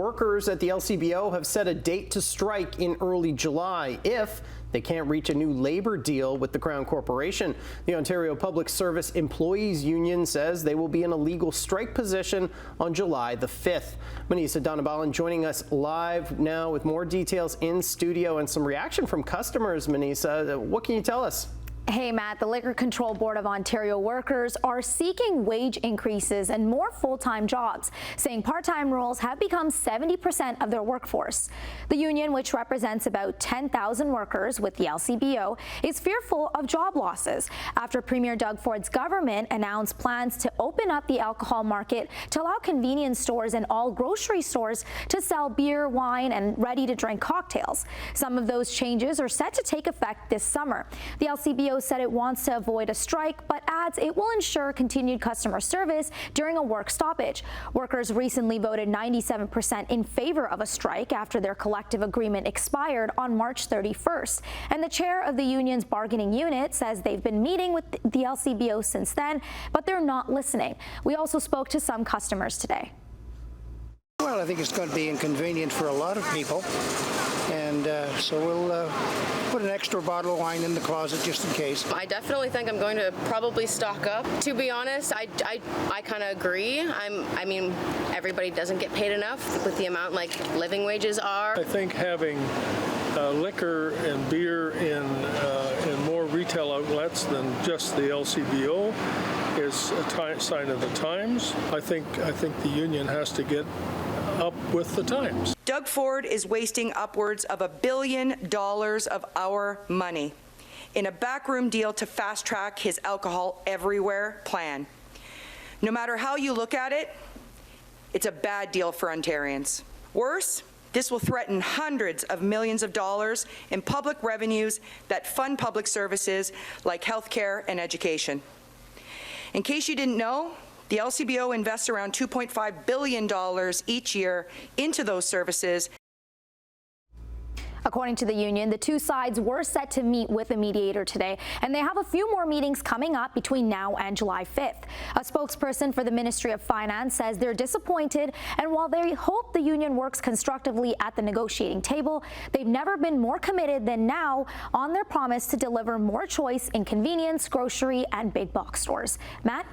workers at the LCBO have set a date to strike in early July if they can't reach a new labor deal with the Crown Corporation. The Ontario Public Service Employees Union says they will be in a legal strike position on July the 5th. Manisa Donabalan joining us live now with more details in studio and some reaction from customers. Manisa, what can you tell us? Hey Matt, the Liquor Control Board of Ontario workers are seeking wage increases and more full-time jobs, saying part-time roles have become 70% of their workforce. The union, which represents about 10,000 workers with the LCBO, is fearful of job losses after Premier Doug Ford's government announced plans to open up the alcohol market to allow convenience stores and all grocery stores to sell beer, wine, and ready-to-drink cocktails. Some of those changes are set to take effect this summer. The LCBO said it wants to avoid a strike, but adds it will ensure continued customer service during a work stoppage. Workers recently voted 97% in favor of a strike after their collective agreement expired on March 31st. And the chair of the union's bargaining unit says they've been meeting with the LCBO since then, but they're not listening. We also spoke to some customers today. Well, I think it's going to be inconvenient for a lot of people, and so we'll put an extra bottle of wine in the closet just in case. I definitely think I'm going to probably stock up. To be honest, I kind of agree. I mean, everybody doesn't get paid enough with the amount like living wages are. I think having liquor and beer in more retail outlets than just the LCBO is a sign of the times. I think the union has to get up with the times. Doug Ford is wasting upwards of $1 billion of our money in a backroom deal to fast-track his alcohol everywhere plan. No matter how you look at it, it's a bad deal for Ontarians. Worse, this will threaten hundreds of millions of dollars in public revenues that fund public services like healthcare and education. In case you didn't know, the LCBO invests around $2.5 billion each year into those services. According to the union, the two sides were set to meet with a mediator today, and they have a few more meetings coming up between now and July 5th. A spokesperson for the Ministry of Finance says they're disappointed, and while they hope the union works constructively at the negotiating table, they've never been more committed than now on their promise to deliver more choice in convenience, grocery, and big box stores. Matt?